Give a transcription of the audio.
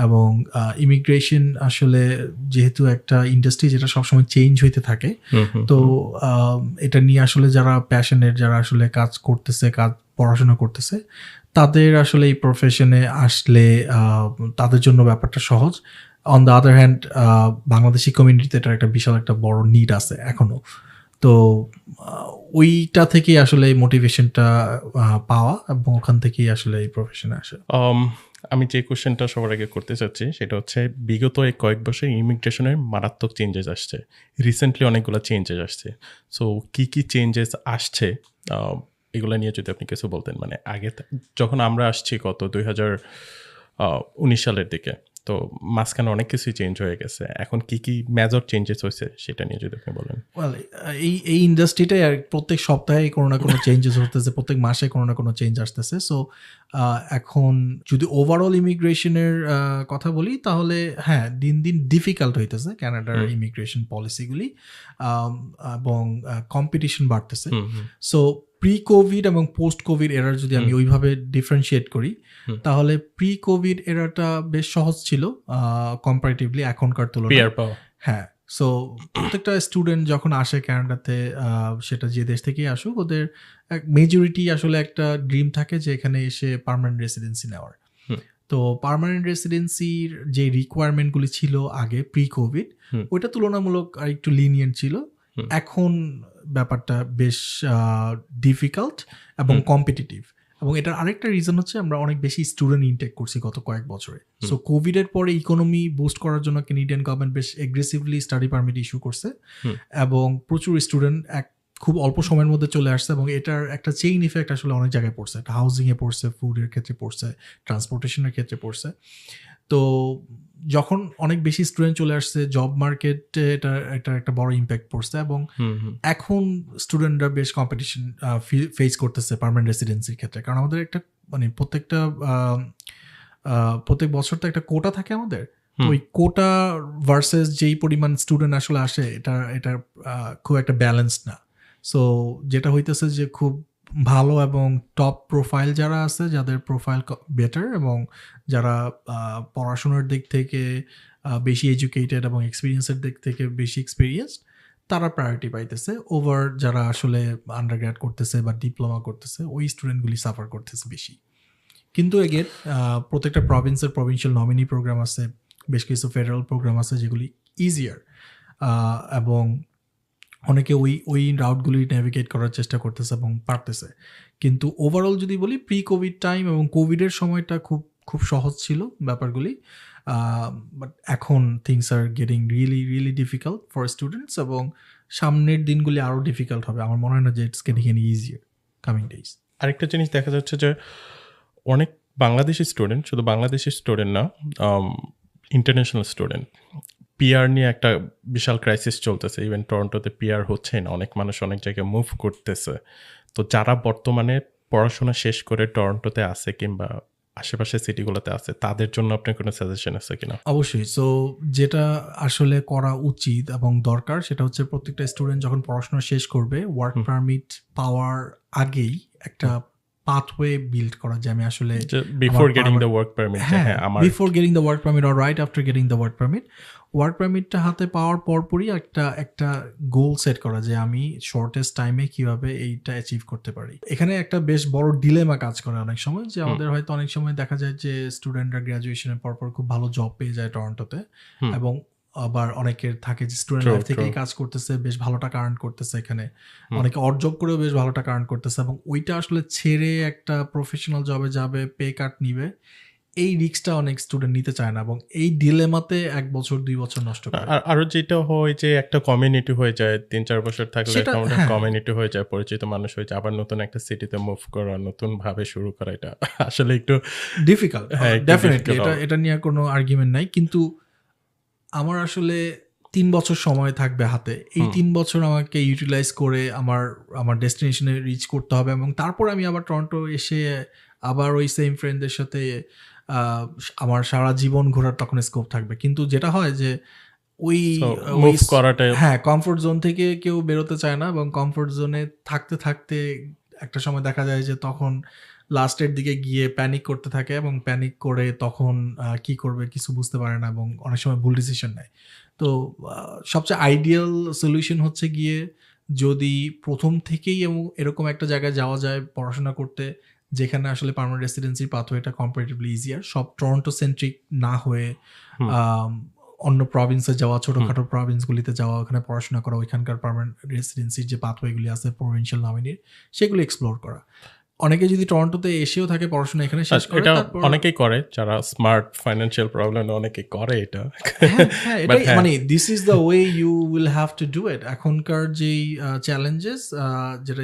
এবং ইমিগ্রেশন আসলে যেহেতু একটা ইন্ডাস্ট্রি যেটা সবসময় চেঞ্জ হইতে থাকে, তো এটা নিয়ে আসলে যারা প্যাশনেট, যারা আসলে কাজ করতেছে, পড়াশোনা করতেছে, তাদের আসলে এই প্রফেশনে আসলে তাদের জন্য ব্যাপারটা সহজ। On the other hand Bangladeshi কমিউনিটিতে এটার একটা বিশাল একটা বড় নিড আছে এখনো। তো ওইটা থেকেই আসলে এই মোটিভেশনটা পাওয়া, এবং ওখান থেকেই আসলে এই প্রফেশনে আসে। আমি যে কোশ্চেনটা সবার আগে করতে চাচ্ছি সেটা হচ্ছে, বিগত এই কয়েক বছর ইমিগ্রেশনের মারাত্মক চেঞ্জেস আসছে, রিসেন্টলি অনেকগুলো চেঞ্জেস আসছে। সো কী কী চেঞ্জেস আসছে এগুলো নিয়ে যদি আপনি কিছু বলতেন। মানে আগে যখন আমরা আসছি কত 2019 সালের দিকে, তো মাঝখানে অনেক কিছুই চেঞ্জ হয়ে গেছে, এখন কি কি মেজর চেঞ্জেস হয়েছে সেটা নিয়ে যদি আপনি বলেন। এই ইন্ডাস্ট্রিটাই প্রত্যেক সপ্তাহে কোনো না কোনো চেঞ্জেস হতেছে, প্রত্যেক মাসে কোনো না কোনো চেঞ্জ আসতেছে। সো এখন যদি ওভারঅল ইমিগ্রেশনের কথা বলি, তাহলে হ্যাঁ, দিন দিন ডিফিকাল্ট হইতেছে কানাডার ইমিগ্রেশন পলিসিগুলি, এবং কম্পিটিশন বাড়তেছে। সো প্রি কোভিড এবং পোস্ট কোভিড এরার যদি আমি ওইভাবে ডিফারেন্সিয়েট করি, তাহলে প্রি কোভিড এরাটা বেশ সহজ ছিল কম্পারেটিভলি এখনকার তুলনায়। হ্যাঁ, সো প্রত্যেকটা স্টুডেন্ট যখন আসে ক্যানাডাতে, সেটা যে দেশ থেকেই আসুক, ওদের মেজরিটি আসলে একটা ড্রিম থাকে যে এখানে এসে পার্মানেন্ট রেসিডেন্সি নেওয়ার। তো পার্মানেন্ট রেসিডেন্সির যে রিকোয়ারমেন্টগুলি ছিল আগে প্রি কোভিড, ওইটা তুলনামূলক আর একটু লিনিয়েন্ট ছিল। এখন ব্যাপারটা বেশ ডিফিকাল্ট এবং কম্পিটিটিভ। এবং এটার আরেকটা রিজন হচ্ছে আমরা অনেক বেশি স্টুডেন্ট ইনটেক করছি গত কয়েক বছরে। সো কোভিডের পরে ইকোনমি বুস্ট করার জন্য কানাডিয়ান গভর্নমেন্ট বেশ এগ্রেসিভলি স্টাডি পারমিট ইস্যু করছে, এবং প্রচুর স্টুডেন্ট খুব অল্প সময়ের মধ্যে চলে আসছে, এবং এটার একটা চেইন ইফেক্ট আসলে অনেক জায়গায় পড়ছে। এটা হাউজিংয়ে পড়ছে, ফুডের ক্ষেত্রে পড়ছে, ট্রান্সপোর্টেশনের ক্ষেত্রে পড়ছে। তো যখন অনেক বেশি স্টুডেন্ট চলে আসছে, জব মার্কেটে এটা একটা বড় ইম্প্যাক্ট পড়ছে, এবং এখন স্টুডেন্টরা বেশ কম্পিটিশন ফেস করতেছে পার্মানেন্ট রেসিডেন্সির ক্ষেত্রে। কারণ আমাদের একটা মানে প্রত্যেক বছর তো একটা কোটা থাকে আমাদের। ওই কোটা ভার্সেস যেই পরিমাণ স্টুডেন্ট আসলে আসে, এটা খুব একটা ব্যালেন্স না। সো যেটা হইতেছে যে খুব ভালো এবং টপ প্রোফাইল যারা আছে, যাদের প্রোফাইল বেটার এবং যারা পড়াশোনার দিক থেকে বেশি এডুকেটেড এবং এক্সপিরিয়েন্সের দিক থেকে বেশি এক্সপিরিয়েন্স, তারা প্রায়োরিটি পাইতেছে ওভার যারা আসলে আন্ডারগ্র্যাড করতেছে বা ডিপ্লোমা করতেছে, ওই স্টুডেন্টগুলি সাফার করতেছে বেশি। কিন্তু এগেন প্রত্যেকটা প্রভিন্সের প্রভিন্সিয়াল নমিনি প্রোগ্রাম আছে, বেশ কিছু ফেডারেল প্রোগ্রাম আছে যেগুলি ইজিয়ার, এবং অনেকে ওই রাউটগুলি নেভিগেট করার চেষ্টা করতেছে এবং পারতেছে। কিন্তু ওভারঅল যদি বলি, প্রি কোভিড টাইম এবং কোভিডের সময়টা খুব খুব সহজ ছিল ব্যাপারগুলি, বাট এখন things are getting really really difficult for students, এবং সামনের দিনগুলি আরও ডিফিকাল্ট হবে। আমার মনে হয় না যে it's getting any easier coming days. আরেকটা জিনিস দেখা যাচ্ছে যে অনেক বাংলাদেশি স্টুডেন্ট, শুধু বাংলাদেশি স্টুডেন্ট না, ইন্টারন্যাশনাল স্টুডেন্ট, পিআর নিয়ে একটা বিশাল ক্রাইসিস চলতেছে। ইভেন টরন্টোতে পিআর হচ্ছে না, অনেক মানুষ অনেক জায়গায় মুভ করতেছে। তো যারা বর্তমানে পড়াশোনা শেষ করে টরন্টোতে আছে কিংবা আশেপাশের সিটিগুলোতে আছে, তাদের জন্য আপনার কোনো সাজেশন আছে কিনা? অবশ্যই। সো যেটা আসলে করা উচিত এবং দরকার, সেটা হচ্ছে প্রত্যেকটা স্টুডেন্ট যখন পড়াশোনা শেষ করবে, ওয়ার্ক পারমিট পাওয়ার আগেই একটা পাথওয়ে বিল্ড করা, যে আমি আসলে before getting the work permit, before getting the work permit or right after getting the work permit, work পারমিটটা হাতে পাওয়ার পরপরই একটা গোল সেট করা, যে আমি শর্টেস্ট টাইমে কিভাবে এইটা অ্যাচিভ করতে পারি। এখানে একটা বেশ বড় ডিলেমা কাজ করে অনেক সময়, যে আমাদের হয়তো অনেক সময় দেখা যায় যে স্টুডেন্টরা গ্র্যাজুয়েশনের পরপর খুব ভালো জব পেয়ে যায় টরন্টোতে, এবং আবার অনেকের থাকে যে স্টুডেন্ট লাইফ থেকেই কাজ করতেছে, বেশ ভালো টাকা আর্ন করতেছে এখানে, অনেকে অড জব করেও বেশ ভালো টাকা আর্ন করতেছে, এবং ওইটা আসলে ছেড়ে একটা প্রফেশনাল জবে যাবে, পে কাট নিবে, এই রিস্কটা অনেক স্টুডেন্ট নিতে চায় না, এবং এই ডিলেমাতে 1 বছর 2 বছর নষ্ট করে। আরো যেটা হয় যে একটা কমিউনিটি হয়ে যায়, 3-4 বছর থাকলে একটা কমিউনিটি হয়ে যায়, পরিচিত মানুষ হয়ে যায়, আবার নতুন একটা সিটিতে মুভ করা, নতুন ভাবে শুরু করা, এটা আসলে একটু ডিফিকাল্ট। ডেফিনেটলি এটা নিয়ে কোনো আর্গুমেন্ট নাই। কিন্তু আমার আসলে 3 বছর সময় থাকবে হাতে, এই 3 বছর আমাকে ইউটিলাইজ করে আমার ডেস্টিনেশনে রিচ করতে হবে, এবং তারপর আমি আবার টরন্টো এসে আবার ওই সেম ফ্রেন্ডদের সাথে আমার সারা জীবন ঘোরার তখন স্কোপ থাকবে। কিন্তু যেটা হয় যে ওই হ্যাঁ, কমফোর্ট জোন থেকে কেউ বেরোতে চায় না, এবং কমফোর্ট জোনে থাকতে থাকতে একটা সময় দেখা যায় যে তখন লাস্টের দিকে গিয়ে প্যানিক করতে থাকে এবং প্যানিক করে তখন কি করবে কিছু বুঝতে পারে না এবং অনেক সময় ভুল ডিসিশন নেয়। তো সবচেয়ে আইডিয়াল সলিউশন হচ্ছে গিয়ে যদি প্রথম থেকেই এরকম একটা জায়গায় যাওয়া যায় পড়াশোনা করতে যেখানে আসলে পার্মানেন্ট রেসিডেন্সির পাথওয়েটা কম্পারেটিভলি ইজিয়ার, সব টরন্টো সেন্ট্রিক না হয়ে হুম। অন্য প্রভিন্সে যাওয়া, ছোটখাটো প্রভিন্সগুলিতে যাওয়া, ওখানে পড়াশোনা করা, ওইখানকার পার্মানেন্ট রেসিডেন্সির যে পাথওয়েগুলি আছে প্রভিন্সিয়াল নমিনির সেগুলো এক্সপ্লোর করা। অনেকে যদি টরন্টোতে এসেও থাকে পড়াশোনা এখানে শেষ করে এটা তারপর অনেকেই করে যারা স্মার্ট ফাইন্যান্সিয়াল প্রবলেম অনেকে করে এটা। হ্যাঁ But এটাই হ্যাঁ, মানে this is the way you will have to do it. এখনকার যেই চ্যালেঞ্জেস যেটা